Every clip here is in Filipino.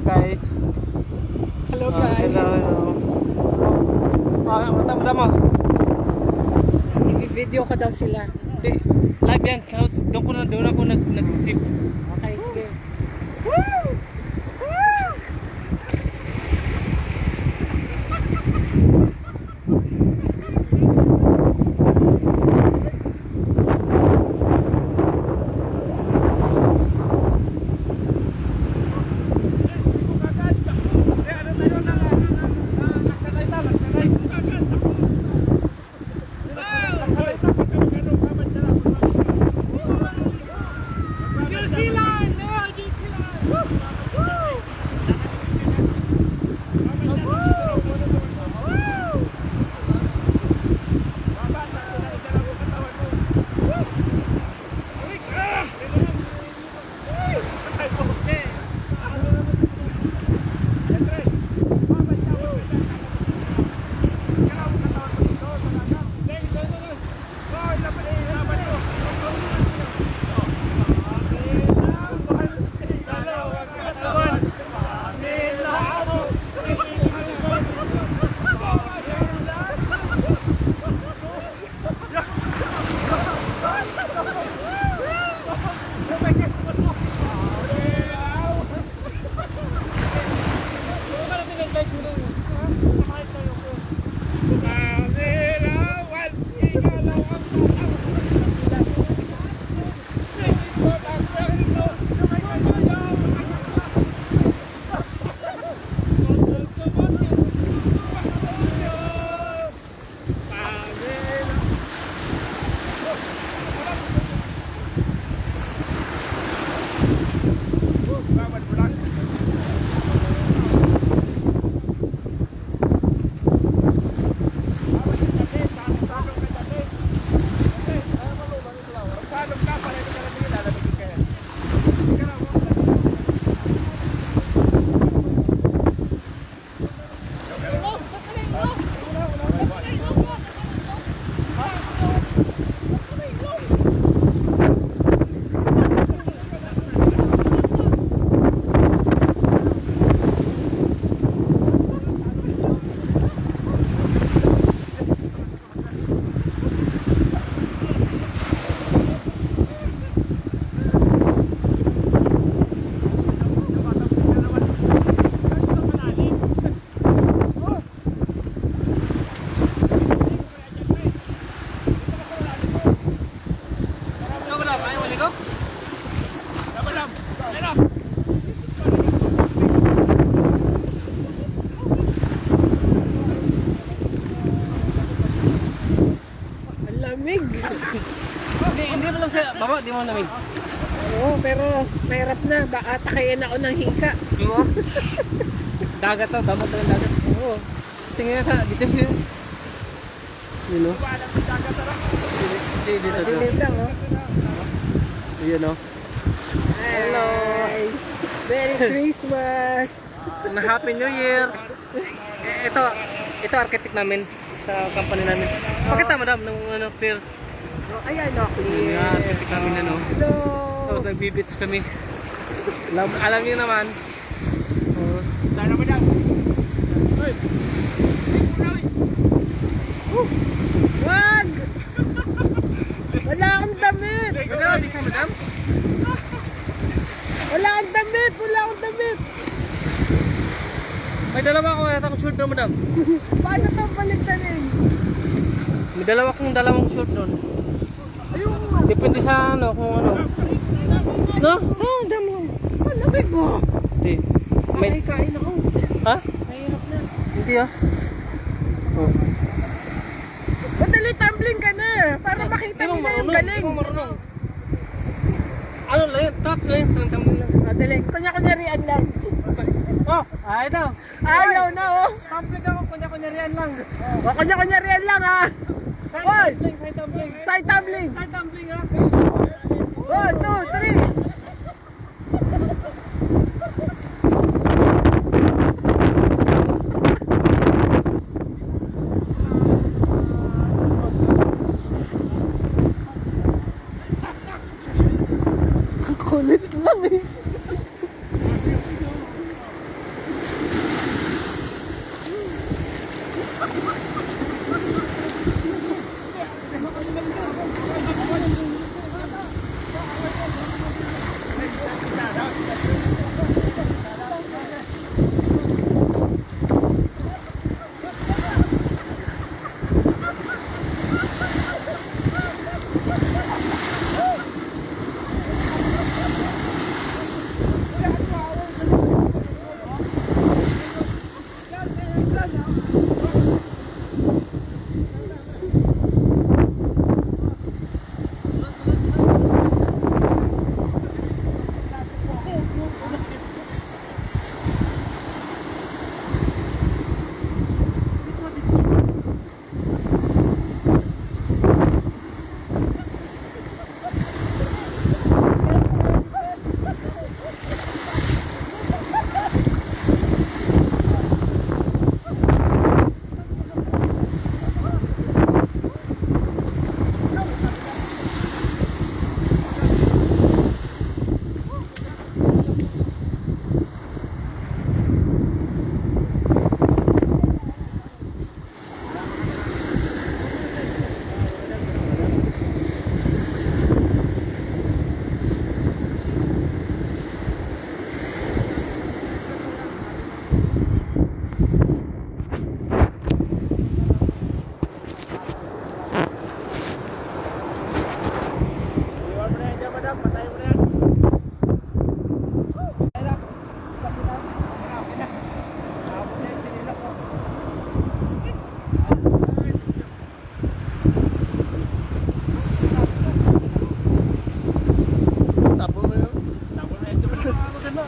guys. Hello guys. Hello. Mata mo. I-video ko daw sila. Hindi. Live yan. Doon ako nag-receive. Okay, sige. Lamig. Hindi mo lang siya. Baba, di mo namin. Oo, pero mahirap na. Baka takayin ako ng hika. Di mo? Dagat to. Dapat to yung dagat. Oo. Tingnan sa dito siya. Yun o. Dito. Dilim lang, oh. Yun o. Hello. Hi. Merry Christmas. Happy New Year. Ito architect namin sa company namin. Pakita madam ng clear. Oh, ayan, okay. Yeah, architect namin ano. Hello. So, nagbibits kami. Alam niyo naman. Sana madam. Hoy. Wag! Wala akong damit! Madam, bisa madam? Wala akong damit! Wala akong damit! May dalawa ako yata akong short doon madam. Paano ito paligtanin? May dalawang short doon. Ayun! Depende sa ano, kung ano. No? Saan madam lang? Ang lamig mo! Hindi. May kain ako. Ha? Mahirap na. Hindi ah. Oh. Madali tumbling ka na! Para makita nila yung galing! Hindi mo marunong. Ano lang, top lang. Tangtangin lang. Madali. Kunya-kunyarian lang. Oh, ay daw. Ayaw na, oh! Complete ako, kunya-kunyarian lang. O, kunya-kunyarian lang, ha! Hoy! Side tumbling. Side tumbling! Side tumbling ha. 1, 2, 3! Kulit lang eh.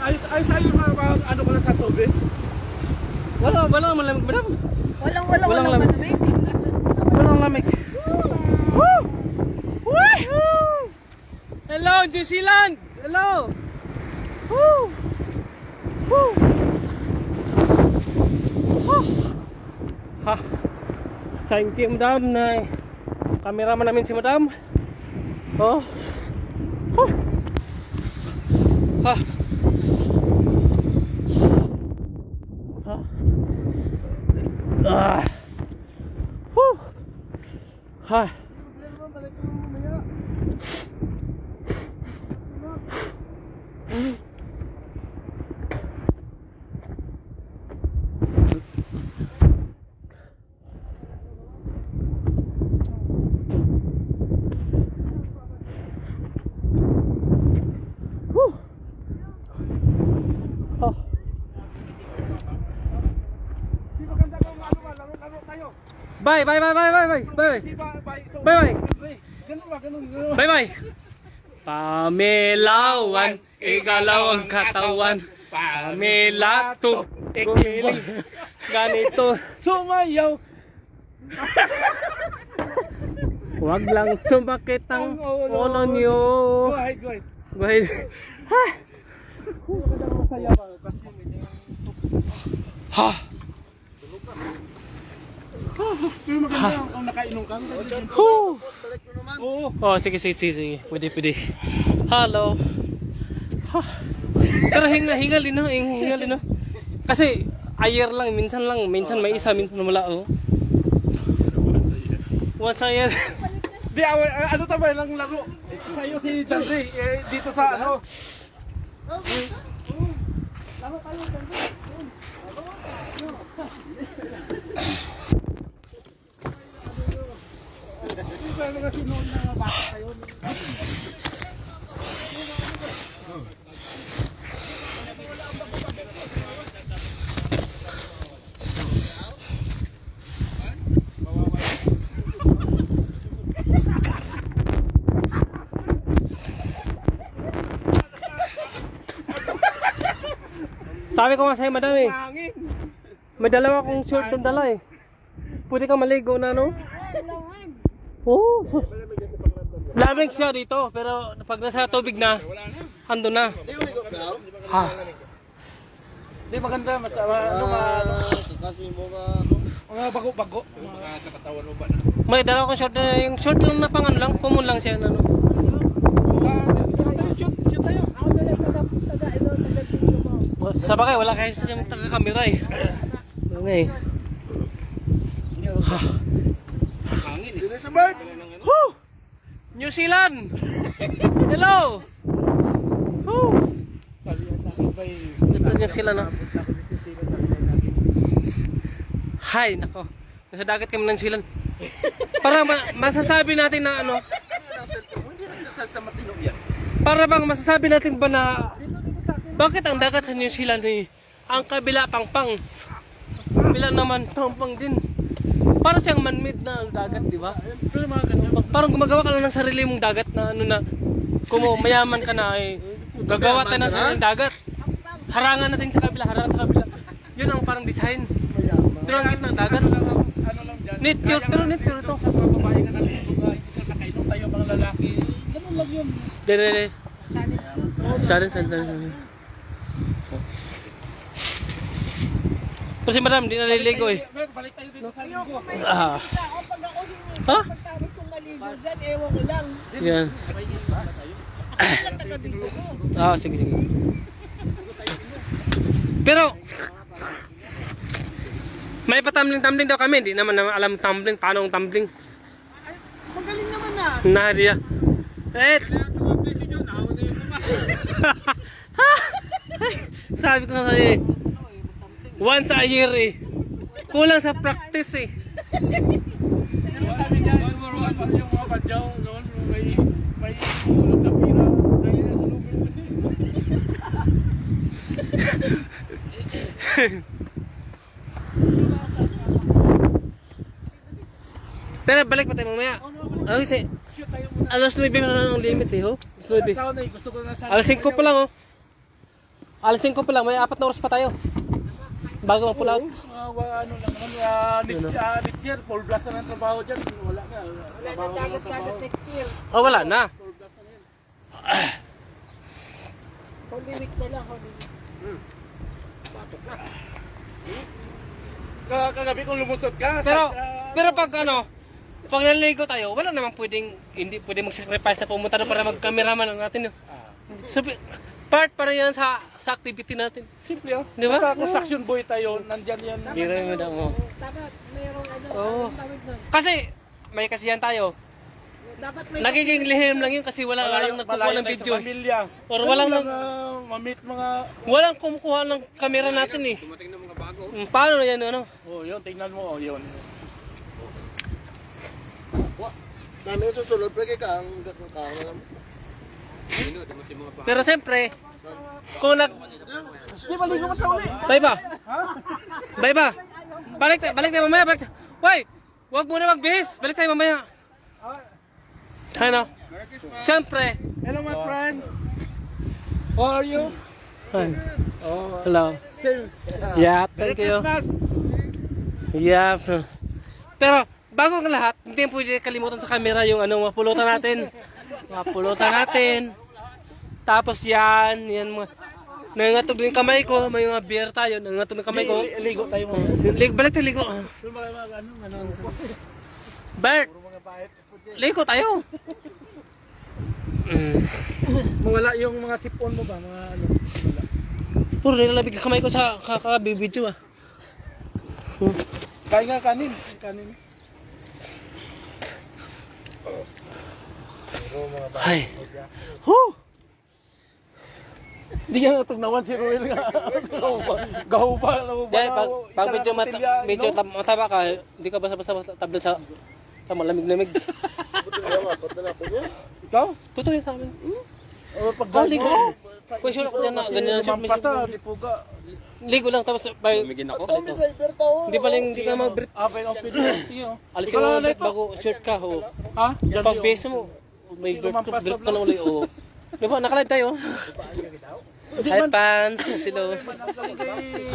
Ayos sa'yo ano ka na sa tubig? Wala malamig, madam. Walang Walang malamig. Walang lamig. Woo! Woohoo! Hello, New Zealand! Hello! Woo! Woo! Ha! Thank you, madam, na cameraman namin si madam. Oh! Huh. Ha! Ha! Ah! Woo! Ha! Woo! Ha! Di maganda kung laro tayo. Bye. Bye. Pamelawan, igalaw ang katawan. Pamelato, ikiling. Ganito, sumayaw. Huwag lang sumakit ang ulo nyo. Go ahead. Go ahead. Ha! Masaya ba? Kasi Ha! pero maganda kung nakainom ka. Whew! Oo. Oh, sige. Pwede. Hello. Ha. Pero hingal din, no? Kasi ayer lang, minsan may isa, minsan wala, oh. Once a year. Di, ano tama lang laro? Sa'yo si John Ray, dito sa ano? Sabi ko nga sa'yo, madam, eh. May dalawa akong short na dala, eh. Pwede ka maligo na, no? Oo. Oh, lamig siya dito, pero pag nasa tubig na, ando na. Ha. Di maganda, ano mga bago-bago. Mga sa katawan mo ba na? May dalawa akong short na, yung short lang na pangan lang, common lang siya, ano. Shoot tayo. Sa bagay, wala kayo sa taga-camera, eh. Okay. Ha. Woo! New Zealand! Hello! Woo! Ito New Zealand, ah. Hi, nako. Nasa dagat kami ng New Zealand. Para masasabi natin na ano, para bang masasabi natin ba na bakit ang dagat sa New Zealand eh, ang kabila pangpang, kabila naman tampang din. Para siyang man-made na dagat, di ba? Parang gumagawa ka lang ng sarili mong dagat na ano na, kung mayaman ka na eh, gagawa tayo ng sariling dagat. Harangan natin sa kabila, Yun ang parang design. Pero ang gitna ng dagat. Nature, pero nature ito. Sa mga babae nga nakainom tayo mga lalaki. Ganun lang yun. Dede. Challenge. Kasi madam, di naliligo eh. Balik tayo dito sa Ayoko may Ah. nakita ako pag ako Ha? pagtapos kong maligo dyan, ewan ko lang. Yan. Ako lang taga-video ko. Ah, sige. Pero may pa-tumbling daw kami, hindi naman alam tumbling, paano ang tumbling. Ay, magaling naman na. Nariya. Sabi ko nga sa'yo eh. Once a year eh. Kulang sa practice eh. Sabi niya, yung mga badyaw noon, may ulog na pira. Kaya na sa lubid. Pero balik pa tayo mamaya. Kasi alas 9 na ang limit eh, ho. Alas 9. Sauna eh, gusto ko na sana. Alas 5 pa lang, oh. Alas 5 pa lang, may 4 na oras pa tayo. Bago mag-pull out. Ano lang naman, next year, full blast na ng trabaho dyan. Wala na. Trabaho na ng trabaho. next year. Oh, wala na. Full blast na yan. Holy week na lang, Holy week. Kagabi kung lumusot ka, Pero pag ano, pag naliligo tayo, wala namang pwedeng, hindi pwedeng mag-sacrifice na pumunta na para mag-cameraman ang natin. So, part para yan sa activity natin. simple oh. Di ba? Basta construction boy tayo, nandyan yan. Bira mo daw mo. Dapat mayroong ano, Oo. anong tawag nun? Kasi, may kasiyan tayo. Dapat may Nagiging lihim lang yun kasi walang nagkukuha ng tayo video. sa pamilya. Or walang mamit mga... walang kumukuha ng camera natin eh. Paano na yan ano? Oh, yun, tingnan mo, oh, yun. Namin susunod pa kay Kang lang. Pero siyempre, kung Di ba ligo ka sa uli? Bay ba? Bay ba? Balik tayo mamaya, balik tayo. Hoy! Huwag muna magbihis, balik tayo mamaya. Ano? Siyempre. Hello my friend. How are you? Hello. Same. Yeah, thank you. Yeah. Pero, bago ang lahat, hindi pwede kalimutan sa camera yung ano, mapulutan natin. Mapulutan natin. Tapos yan mga... Nangangatog din kamay ko, may mga beer tayo, nangangatog ng kamay ko. Ligo tayo mo. Balik tayo, ligo. Bert! Ligo tayo. Mawala yung mga sipon mo ba? Mga ano? Puro nilalabig ang kamay ko sa kakabibidyo ah. Kain nga kanin. Kanin. Ay. Whew! Hindi ka natugnawan si Ruel nga. Gaho pa. Dahil pag medyo mataba ka, hindi ka basta-basta tablet sa malamig-lamig. Ikaw? Totoo yun sa amin. Pag Ligo. Question ako dyan na, ganyan na siya. Pasta, lipuga. Ligo lang tapos Tumigin ako. Driver to. hindi pa lang, hindi ka mag-brief. Open open. Sige oh. Alisin mo ulit bago short ka. O. Ha? Pag base mo, may brief ka na ulit. O. Di ba, nakalive tayo. Hi fans, hello.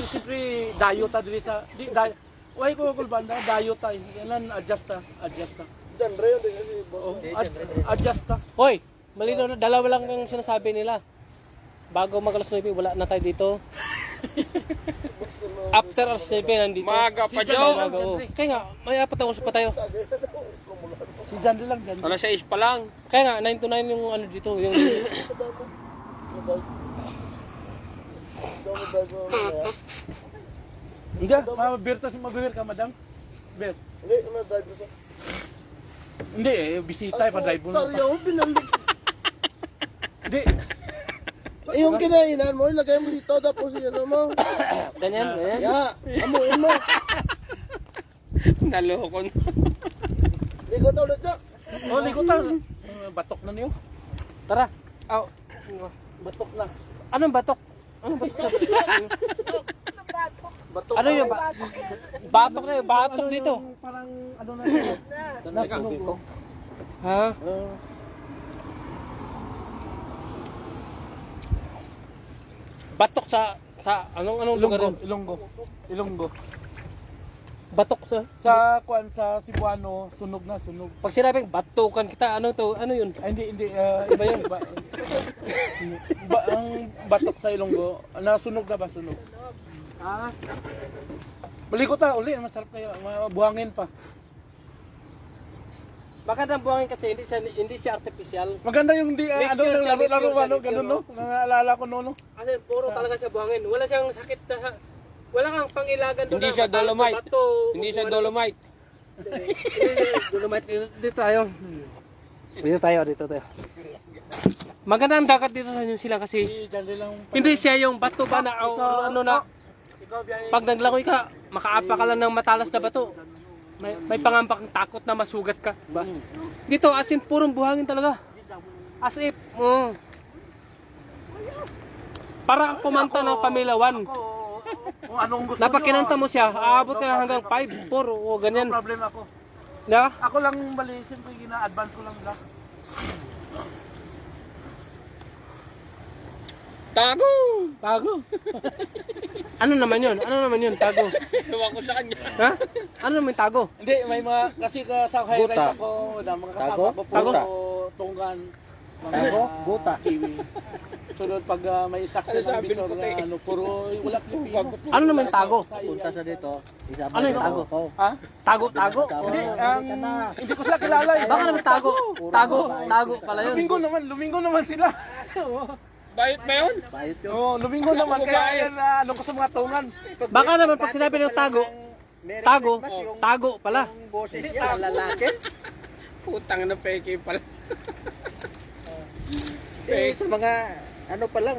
Siyempre, dayo ta dili sa... Uy ko kulbanda, dayo ta. Yan adjust ta. Dan Ray din kasi. Adjust ta. Hoy, malino na, dalawa lang ang sinasabi nila. Bago mag-alas 9, wala na tayo dito. After alas 9, nandito. Maga pa, Kaya Joe. Kaya nga, may 4 na oras pa tayo. Si Jandy lang, Jandy. Alas 6 pa lang. Kaya nga, 9 to 9 yung ano dito. Yung... Hindi, mabir ka, madam. Bir. Hindi, driver to. Hindi bisita pa drive mo. Taryo, binandig. Hindi. Yung kinainan mo, ilagay mo dito, tapos ano mo. Ganyan. Ya, amuin mo. Naloko na. Ligo to ulit na. Oh, ligo ta. Batok na niyo. Tara. Aw. Batok na. Anong batok? Anong batok? Batok. Ano yung batok na yun? Batok dito. Parang ano na siya. Nasunog dito. Ha? Batok sa anong lugar yun? Ilonggo. Batok sa Sa kuan sa Cebuano, sunog na, sunog. pag sinabing batukan kita, ano to? Ano yun? Ay, hindi, iba yun. Ang batok sa Ilonggo, nasunog na ba? Sunog. Balik ko ta, uli, masarap kayo, buhangin pa. Magandang buhangin kasi hindi siya artificial. Maganda yung di, ano, Picture siya, laro, picture ano, siya, ganun, no? Naalala ko noon, no? Kasi puro talaga siya buhangin. Wala siyang sakit na wala kang pangilagan doon. Hindi siya dolomite. Hindi siya dolomite. Dolomite dito tayo. Dito tayo. Maganda ang dagat dito sa New Zealand kasi hindi siya yung bato ba na ano na pag naglangoy ka, makaapa ka lang ng matalas na bato. May pangamba kang takot na masugat ka. Dito as in purong buhangin talaga. As if, para kang kumanta ng Pamela 1. Kung anong gusto Napakinanta mo siya, aabot ka na hanggang 5, 4 o ganyan. No problem ako. Yeah? Ako lang bali, simple gina-advance ko lang nila. Tago! Ano naman yun? Ano naman yun, tago? Ewan ko sa kanya. Ha? Ano naman yung tago? Hindi, may mga, kasi sa high Buta. rise ako, na mga kasama Tago? ko, Tago? puro tunggan. Mga Tago? Buta. kiwi. Sunod pag may saksyon ng bisor, ano, puro wala Pilipino. Ano naman yung tago? Punta sa dito. Isama Ano yung mo tago? ako. Ha? Tago? Hindi, hindi ko sila kilala. Baka naman tago pala yun. Lumingo naman sila. Bayot ba yun? Bayot yun. Oo, lumingo naman. Kaya yan, ano ko sa mga tungan. Baka naman pag sinabi ng tago pala. Ang boses niya, lalaki. Putang na peke pala. Sa mga, ano pa lang,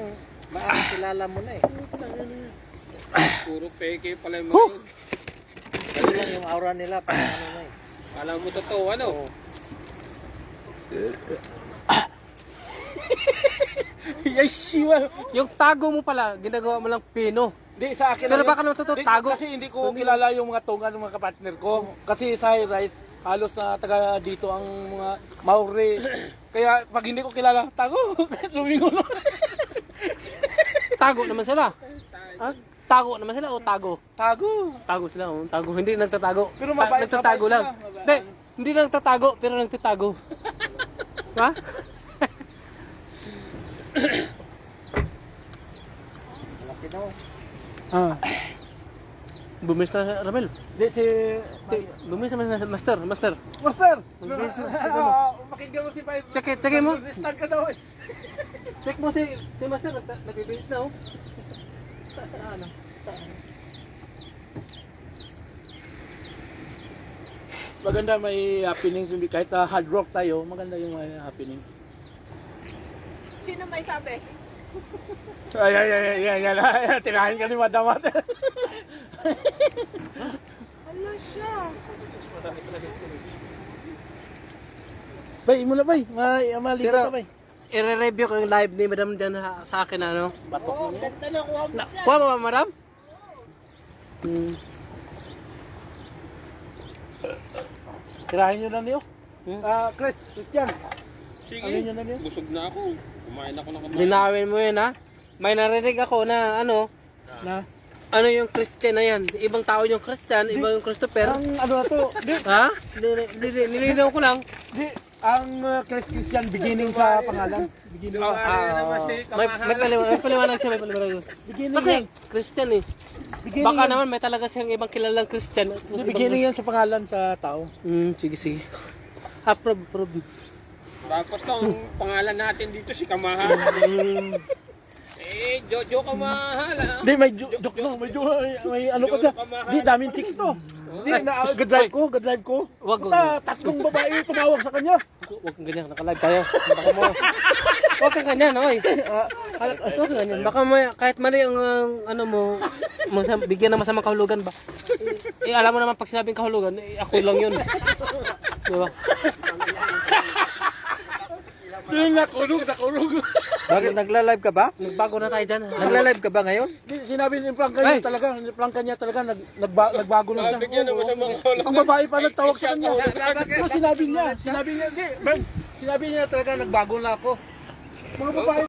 kilala mo na eh. Puro peke pala yung Huh! Ano lang yung aura nila, parang ano na eh. Alam mo totoo, ano? Yes, yung tago mo pala, ginagawa mo lang pino. Hindi, sa akin Pero lang baka yun. naman totoo, Hindi, tago. Kasi hindi ko kilala yung mga tungan ng mga kapartner ko. Kasi sa high rise, halos na taga dito ang mga Maori. Kaya pag hindi ko kilala, tago, lumingo na. Tago naman sila. Ha? Tago naman sila o tago? Tago. Tago sila, oh. Tago. Hindi nagtatago. Pero mabait- nagtatago mabait lang. sila, mabait. Hindi, hindi nagtatago, pero nagtatago. Ha? Malaki na oh. Ah. Bumis na, Ramel. Hindi, si... Bumis na, master. Master! Makinggan mo si Pai. Check mo. Resistance ka daw eh. Check mo si master, nagbibis na, oh. Ano? Maganda may happenings. Kahit hard rock tayo, maganda yung may happenings. Sino may sabi? Ay. Tirahin ka ni Madam. Ano siya? Bay, mo na bay. Maligo Tira. ka bay. I-review ko yung live ni madam dyan sa akin, ano. Oo, ganda na kuha mo dyan. Kuha mo ba, madam? Tirahin nyo na niyo. Chris, Christian. Sige. Ano nyo na niyo? Busog na ako. Kumain ako ng Linawin mo yun, ha? May narinig ako na, ano, Na? ano yung Christian na yan. Ibang tao yung Christian, ibang yung Christopher. Ang ano na to? Ha? Nilinaw ko lang. Di, ang Christian beginning sa pangalan. Beginning. May paliwanag siya, may paliwanag. Beginning Kasi, yan. Christian eh. Beginning Baka yan. naman may talaga siyang ibang kilalang Christian. Di, beginning yan sa pangalan sa tao. Sige. Approve. Dapat ang pangalan natin dito si Kamahal. Jojo Kamahal. Ah. Di, may joke no. May ano pa siya. Di, daming chicks to. Di, gadrive ko. Wag. Tatlong babae tumawag sa kanya. Huwag kang ganyan, naka-live tayo. Baka mo. Huwag kang ganyan, oy. Huwag kang ganyan. Baka may, kahit mali ang ano mo, bigyan ng masamang kahulugan ba? Alam mo naman pag sinabing kahulugan, ako lang yun. Di ba? Nakulog. Bakit nagla-live ka ba? Nagbago na tayo dyan. Nagla-live ka ba ngayon? Di, sinabi ni Frank kanya Ay! talaga, nagbago na siya. Bigyan ng masamang kahulugan. Ang babae pa nagtawag sa kanya. Pero sinabi niya, di, sinabi niya talaga nagbago na ako. Mga babae